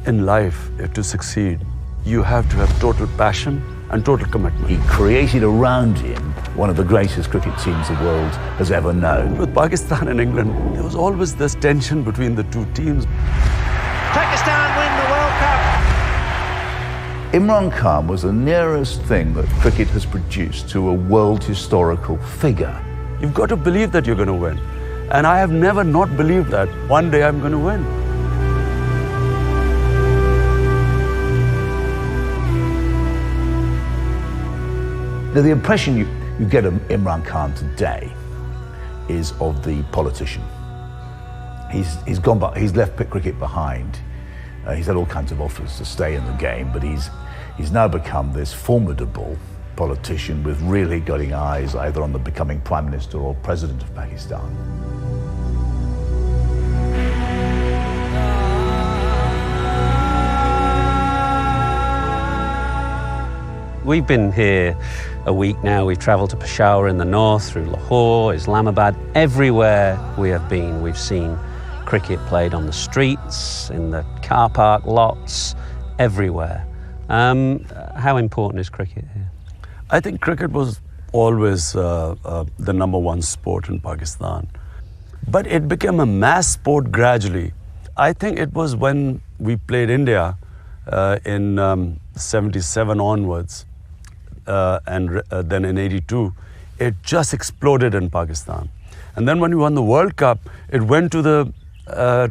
In life, to succeed, you have to have total passion and total commitment. He created around him one of the greatest cricket teams the world has ever known. With Pakistan and England, there was always this tension between the two teams. Pakistan win the World Cup. Imran Khan was the nearest thing that cricket has produced to a world historical figure. You've got to believe that you're going to win. And I have never not believed that one day I'm going to win. Now, the impression you get of Imran Khan today is of the politician. He's left cricket behind. He's had all kinds of offers to stay in the game, but he's now become this formidable politician with really gutting eyes either on the becoming Prime Minister or President of Pakistan. We've been here a week now. We've travelled to Peshawar in the north, through Lahore, Islamabad. Everywhere we have been, we've seen cricket played on the streets, in the car park lots, everywhere. How important is cricket here? I think cricket was always the number one sport in Pakistan. But it became a mass sport gradually. I think it was when we played India in 77 onwards, and then in 82, it just exploded in Pakistan. And then when we won the World Cup, it went to the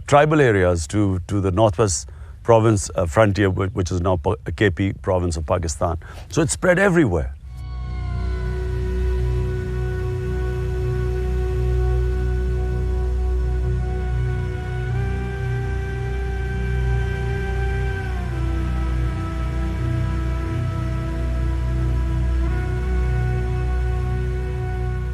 tribal areas, to the northwest province frontier, which is now KP province of Pakistan. So it spread everywhere.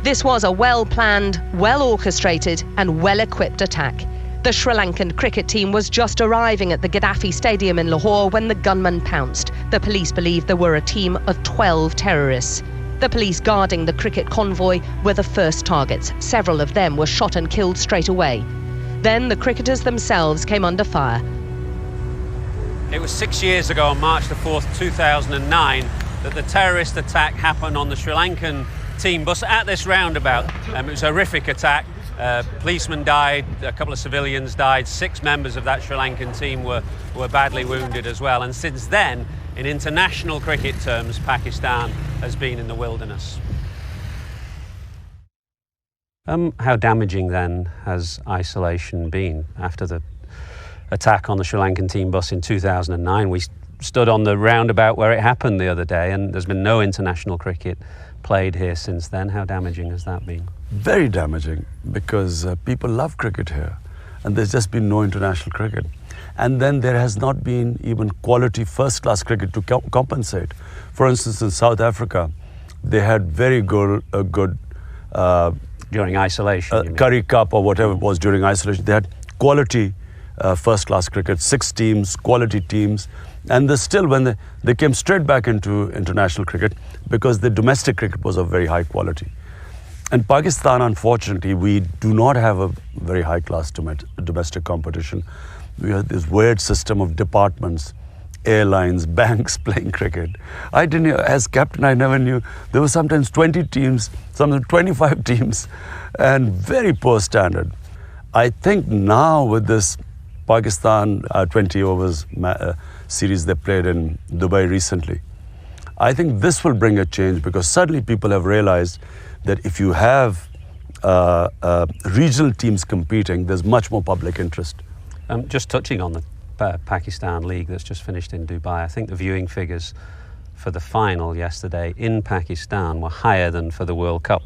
This was a well-planned, well-orchestrated and well-equipped attack. The Sri Lankan cricket team was just arriving at the Gaddafi Stadium in Lahore when the gunmen pounced. The police believed there were a team of 12 terrorists. The police guarding the cricket convoy were the first targets. Several of them were shot and killed straight away. Then the cricketers themselves came under fire. It was 6 years ago, on March the 4th, 2009, that the terrorist attack happened on the Sri Lankan team bus at this roundabout. It was a horrific attack. Policemen died, a couple of civilians died, 6 members of that Sri Lankan team were badly wounded as well. And since then, in international cricket terms, Pakistan has been in the wilderness. How damaging then has isolation been? After the attack on the Sri Lankan team bus in 2009, we stood on the roundabout where it happened the other day, and there's been no international cricket played here since then. How damaging has that been? Very damaging, because people love cricket here, and there's just been no international cricket. And then there has not been even quality first-class cricket to compensate. For instance, in South Africa, they had very good during isolation, Curry Cup or whatever it was during isolation. They had quality first-class cricket, 6 teams, quality teams. And still, when they came straight back into international cricket, because the domestic cricket was of very high quality. In Pakistan, unfortunately, we do not have a very high-class domestic competition. We have this weird system of departments, airlines, banks playing cricket. I didn't, as captain, I never knew. There were sometimes 20 teams, sometimes 25 teams, and very poor standard. I think now with this Pakistan 20 overs series they played in Dubai recently, I think this will bring a change, because suddenly people have realized that if you have regional teams competing, there's much more public interest. Just touching on the Pakistan League that's just finished in Dubai, I think the viewing figures for the final yesterday in Pakistan were higher than for the World Cup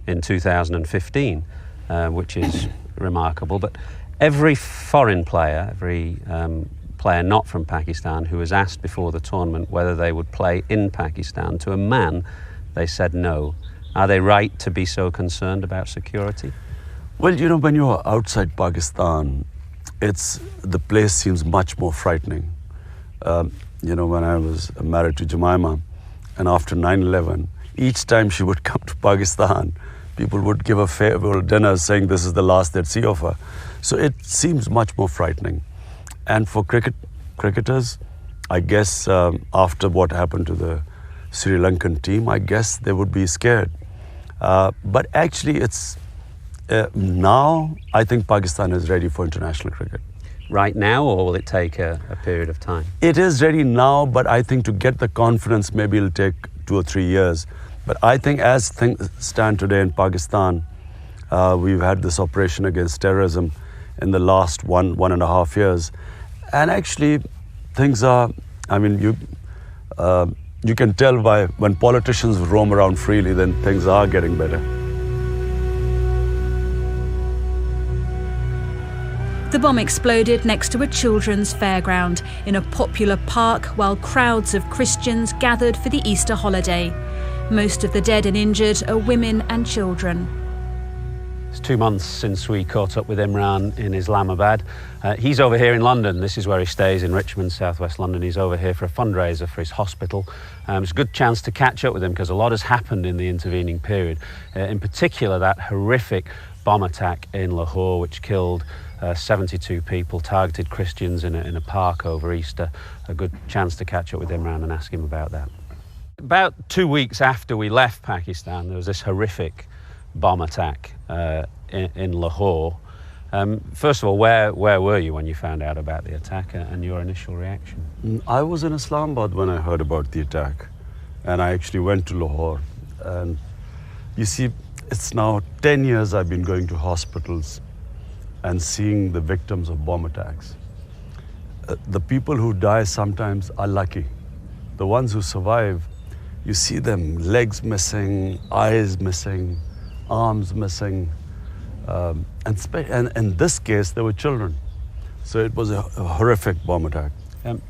in 2015, which is remarkable. But every foreign player, every player not from Pakistan who was asked before the tournament whether they would play in Pakistan, to a man, they said no. Are they right to be so concerned about security? Well, you know, when you're outside Pakistan, the place seems much more frightening. You know, when I was married to Jemima, and after 9/11, each time she would come to Pakistan, people would give her farewell dinner saying this is the last they'd see of her. So it seems much more frightening. And for cricket, cricketers. I guess after what happened to the Sri Lankan team, I guess they would be scared. But actually, it's now I think Pakistan is ready for international cricket. Right now, or will it take a period of time? It is ready now, but I think to get the confidence, maybe it'll take 2 or 3 years. But I think as things stand today in Pakistan, we've had this operation against terrorism in the last 1.5 years. And actually, things are, I mean, you can tell by when politicians roam around freely, then things are getting better. The bomb exploded next to a children's fairground in a popular park while crowds of Christians gathered for the Easter holiday. Most of the dead and injured are women and children. It's 2 months since we caught up with Imran in Islamabad. He's over here in London. This is where he stays, in Richmond, southwest London. He's over here for a fundraiser for his hospital. It's a good chance to catch up with him because a lot has happened in the intervening period. In particular, that horrific bomb attack in Lahore, which killed 72 people, targeted Christians in a park over Easter. A good chance to catch up with Imran and ask him about that. About 2 weeks after we left Pakistan, there was this horrific bomb attack in Lahore. First of all, where were you when you found out about the attack and your initial reaction? I was in Islamabad when I heard about the attack, and I actually went to Lahore. And you see, it's now 10 years I've been going to hospitals and seeing the victims of bomb attacks. The people who die sometimes are lucky. The ones who survive, you see them, legs missing, eyes missing, arms missing. And in this case, there were children. So it was a horrific bomb attack.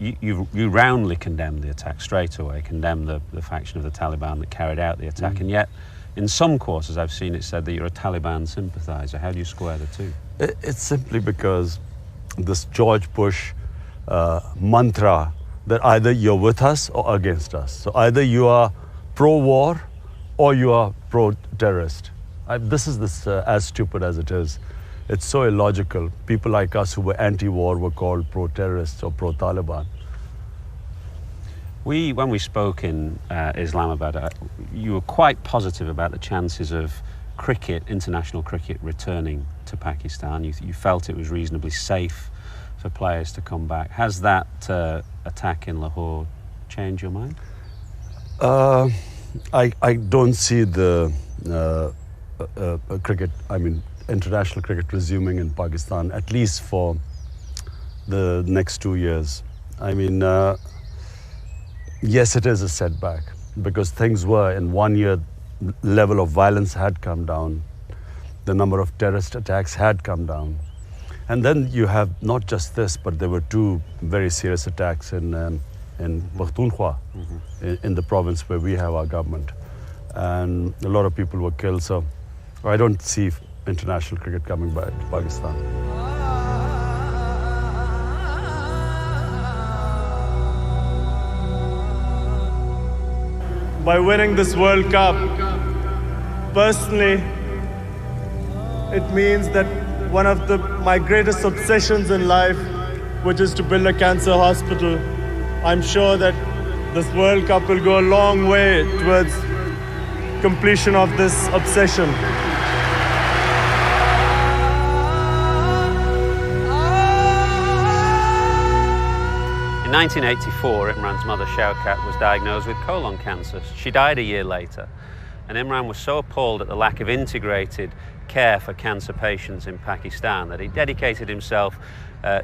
You roundly condemned the attack straight away, condemned the faction of the Taliban that carried out the attack, and yet in some quarters I've seen it said that you're a Taliban sympathiser. How do you square the two? It's simply because this George Bush mantra that either you're with us or against us. So either you are pro-war or you are pro-terrorist. This is as stupid as it is. It's so illogical. People like us who were anti-war were called pro-terrorists or pro-Taliban. When we spoke in Islamabad, you were quite positive about the chances of cricket, international cricket, returning to Pakistan. You felt it was reasonably safe for players to come back. Has that attack in Lahore changed your mind? I don't see the cricket, international cricket resuming in Pakistan, at least for the next 2 years. Yes, it is a setback because things were, in 1 year, level of violence had come down. The number of terrorist attacks had come down. And then you have not just this, but there were 2 very serious attacks in Pakhtunkhwa, in the province where we have our government. And a lot of people were killed, so I don't see international cricket coming back to Pakistan. By winning this World Cup, personally, it means that one of my greatest obsessions in life, which is to build a cancer hospital, I'm sure that this World Cup will go a long way towards completion of this obsession. In 1984, Imran's mother, Shaukat, was diagnosed with colon cancer. She died a year later, and Imran was so appalled at the lack of integrated care for cancer patients in Pakistan that he dedicated himself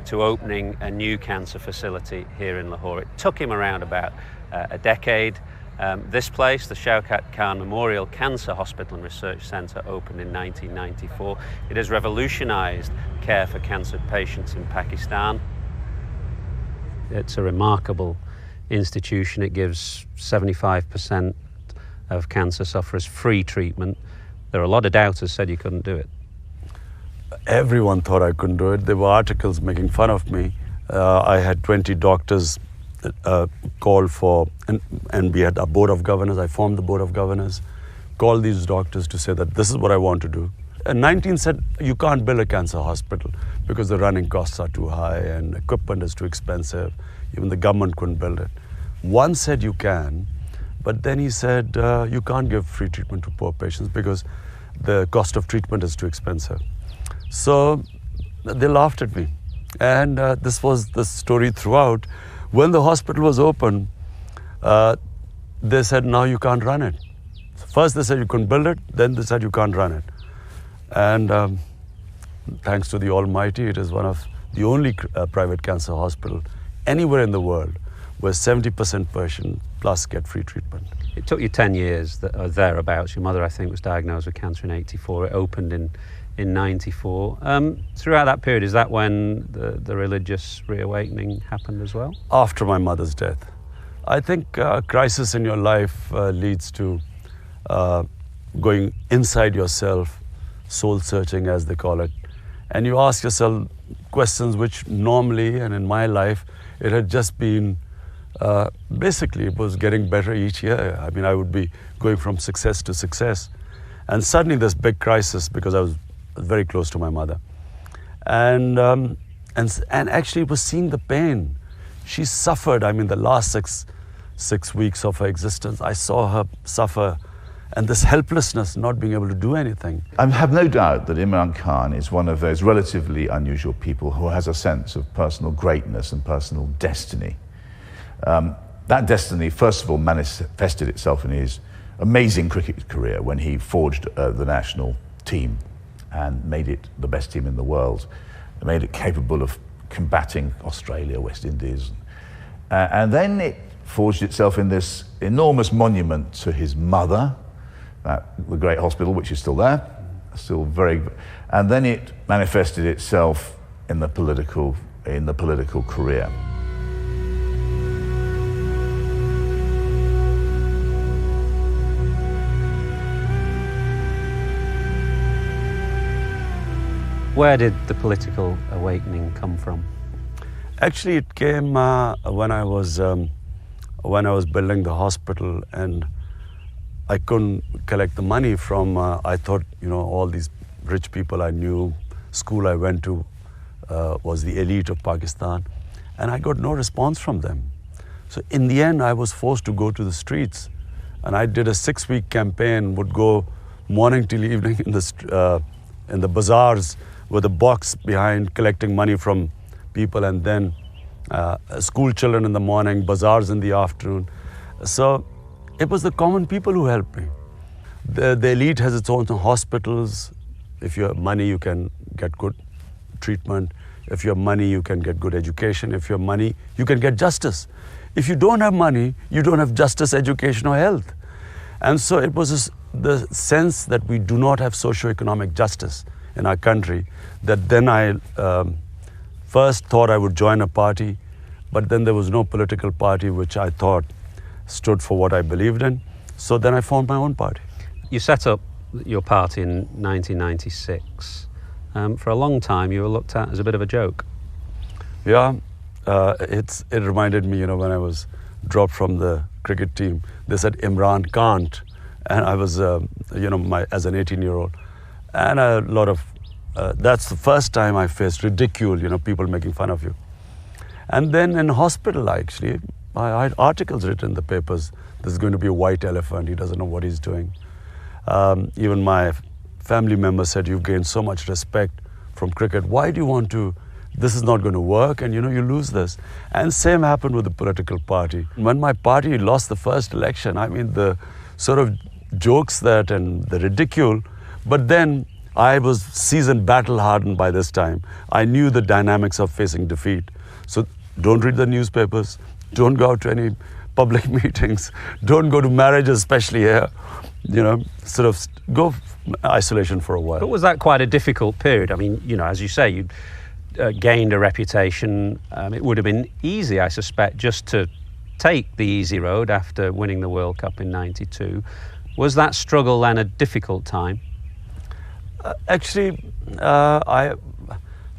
to opening a new cancer facility here in Lahore. It took him around about a decade. This place, the Shaukat Khan Memorial Cancer Hospital and Research Centre, opened in 1994. It has revolutionised care for cancer patients in Pakistan. It's a remarkable institution. It gives 75% of cancer sufferers free treatment. There are a lot of doubters said you couldn't do it. Everyone thought I couldn't do it. There were articles making fun of me. I had 20 doctors call for, and we had a board of governors. I formed the board of governors, called these doctors to say that this is what I want to do. 19 said, you can't build a cancer hospital because the running costs are too high and equipment is too expensive. Even the government couldn't build it. One said you can, but then he said you can't give free treatment to poor patients because the cost of treatment is too expensive. So they laughed at me. And this was the story throughout. When the hospital was open, they said, now you can't run it. First they said you couldn't build it, then they said you can't run it. And thanks to the Almighty, it is one of the only private cancer hospital anywhere in the world where 70% patient plus get free treatment. It took you 10 years, thereabouts. Your mother, I think, was diagnosed with cancer in 84. It opened in 94. Throughout that period, is that when the religious reawakening happened as well? After my mother's death. I think a crisis in your life leads to going inside yourself, soul searching as they call it, and you ask yourself questions which normally, and in my life, it had just been basically it was getting better each year. I mean, I would be going from success to success, and suddenly this big crisis because I was very close to my mother, and actually it was seeing the pain she suffered. I mean, the last six weeks of her existence, I saw her suffer. And this helplessness, not being able to do anything. I have no doubt that Imran Khan is one of those relatively unusual people who has a sense of personal greatness and personal destiny. That destiny, first of all, manifested itself in his amazing cricket career when he forged the national team and made it the best team in the world, and made it capable of combating Australia, West Indies. And then it forged itself in this enormous monument to his mother, the great hospital, which is still there, still very, and then it manifested itself in the political career. Where did the political awakening come from? Actually, it came when I was building the hospital, and I couldn't collect the money from, I thought, all these rich people I knew, school I went to was the elite of Pakistan, and I got no response from them. So in the end, I was forced to go to the streets, and I did a 6-week campaign, would go morning till evening in the bazaars with a box behind collecting money from people, and then school children in the morning, bazaars in the afternoon. So it was the common people who helped me. The elite has its own hospitals. If you have money, you can get good treatment. If you have money, you can get good education. If you have money, you can get justice. If you don't have money, you don't have justice, education, or health. And so it was the sense that we do not have socio-economic justice in our country, that then I first thought I would join a party, but then there was no political party which I thought stood for what I believed in. So then I formed my own party. You set up your party in 1996. For a long time, you were looked at as a bit of a joke. Yeah, it reminded me, when I was dropped from the cricket team, they said Imran can't, and I was, as an 18-year-old, and a lot of. That's the first time I faced ridicule, people making fun of you. And then in hospital, I had articles written in the papers. There's going to be a white elephant. He doesn't know what he's doing. Even my family members said, you've gained so much respect from cricket. Why do you want to? This is not going to work, and you lose this. And same happened with the political party. When my party lost the first election, the sort of jokes and the ridicule, but then I was seasoned, battle-hardened by this time. I knew the dynamics of facing defeat. So don't read the newspapers, don't go out to any public meetings, don't go to marriages, especially here, sort of go isolation for a while. But was that quite a difficult period? As you say, you gained a reputation. It would have been easy, I suspect, just to take the easy road after winning the World Cup in '92. Was that struggle then a difficult time?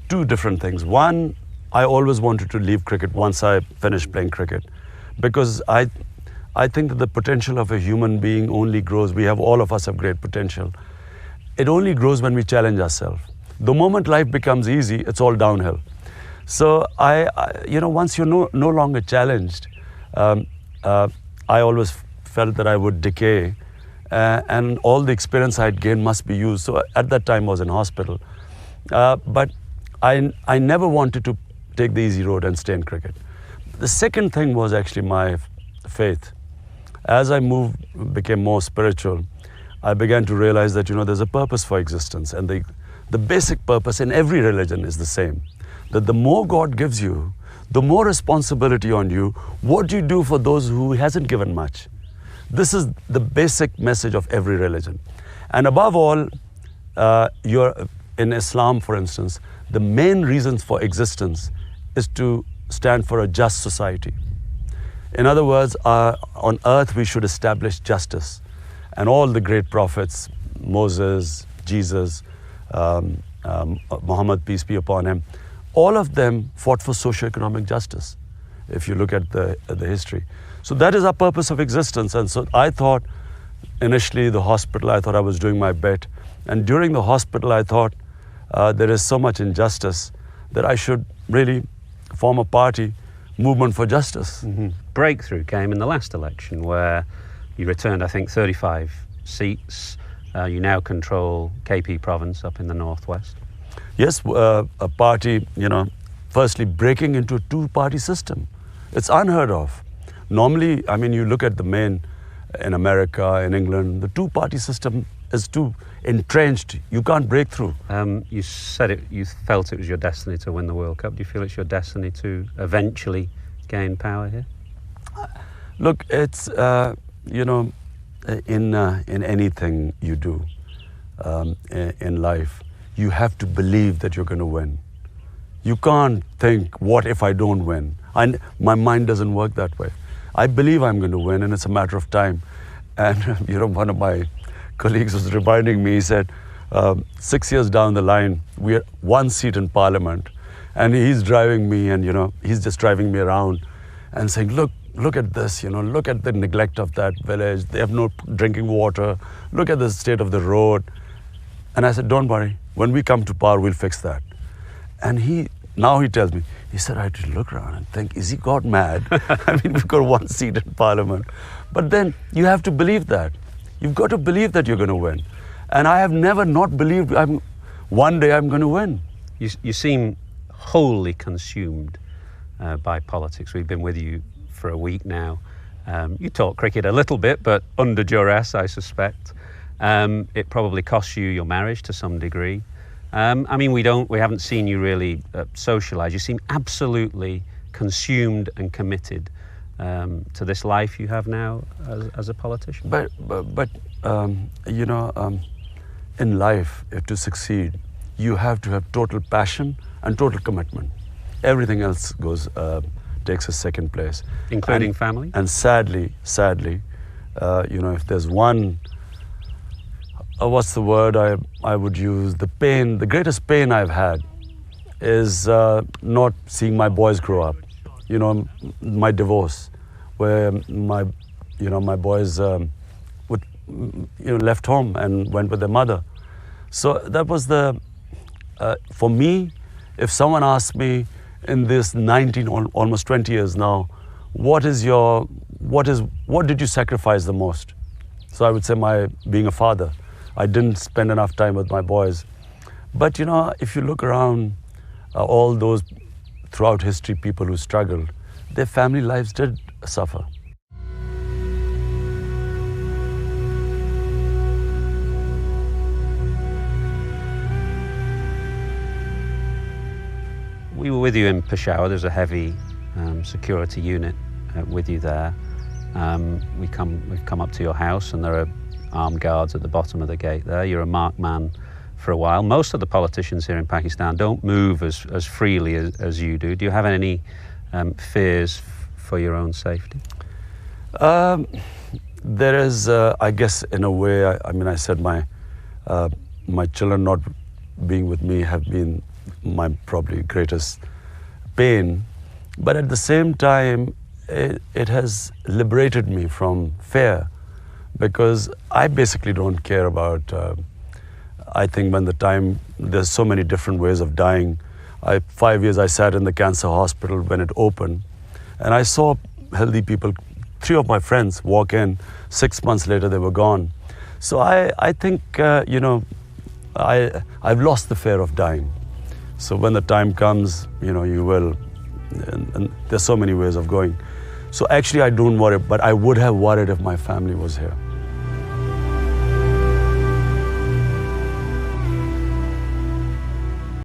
Two different things. One, I always wanted to leave cricket once I finished playing cricket, because I think that the potential of a human being only grows. All of us have great potential. it only grows when we challenge ourselves. The moment life becomes easy, it's all downhill. So once you're no longer challenged, I always felt that I would decay, and all the experience I'd gained must be used. So at that time I was in hospital. But I never wanted to take the easy road and stay in cricket. The second thing was actually my faith. As I became more spiritual, I began to realize that, there's a purpose for existence, and the basic purpose in every religion is the same. That the more God gives you, the more responsibility on you. What do you do for those who hasn't given much? This is the basic message of every religion. And above all, in Islam, for instance, the main reasons for existence is to stand for a just society. In other words, on earth we should establish justice. And all the great prophets, Moses, Jesus, Muhammad, peace be upon him, all of them fought for socio-economic justice, if you look at the history. So that is our purpose of existence. And so I thought, initially the hospital, I thought I was doing my bit. And during the hospital, I thought there is so much injustice that I should really form a party, movement for justice. Mm-hmm. Breakthrough came in the last election, where you returned, I think, 35 seats. You now control KP province up in the northwest. Yes, a party, firstly breaking into a two-party system. It's unheard of. Normally, you look at the main in America, in England, the two-party system is too entrenched. You can't break through. You said you felt it was your destiny to win the World Cup. Do you feel it's your destiny to eventually gain power here? Look, it's, in anything you do in life, you have to believe that you're going to win. You can't think, what if I don't win? My mind doesn't work that way. I believe I'm going to win, and it's a matter of time. And, one of my colleagues was reminding me, he said, 6 years down the line, we are one seat in Parliament, and he's driving me, and, he's just driving me around and saying, look at this, look at the neglect of that village. They have no drinking water. Look at the state of the road. And I said, don't worry. When we come to power, we'll fix that. And now he tells me, he said, I had to look around and think, is he got mad? We've got one seat in Parliament. But then you have to believe that. You've got to believe that you're going to win. And I have never not believed one day I'm going to win. You seem wholly consumed by politics. We've been with you for a week now. You talk cricket a little bit, but under duress, I suspect. It probably costs you your marriage to some degree. We haven't seen you really socialise. You seem absolutely consumed and committed to this life you have now as a politician. But in life, to succeed, you have to have total passion and total commitment. Everything else takes a second place. Including family? And sadly, if there's one, what's the word I would use? The greatest pain I've had is not seeing my boys grow up. My divorce, where my boys left home and went with their mother. So that was for me, if someone asked me in this 19, almost 20 years now, what did you sacrifice the most? So I would say being a father. I didn't spend enough time with my boys. But if you look around, all those throughout history, people who struggled, their family lives did suffer. We were with you in Peshawar. There's a heavy security unit with you there. We've come up to your house, and there are armed guards at the bottom of the gate there. You're a marked man for a while. Most of the politicians here in Pakistan don't move as freely as you do. Do you have any fears for your own safety? There is, I guess, in a way, I said my children not being with me have been my probably greatest pain. But at the same time, it has liberated me from fear, because I basically don't care about I think when the time, there's so many different ways of dying. 5 years I sat in the cancer hospital when it opened, and I saw healthy people, 3 of my friends walk in, 6 months later they were gone. So I think, you know, I've lost the fear of dying. So when the time comes, you know, you will, and there's so many ways of going. So actually I don't worry, but I would have worried if my family was here.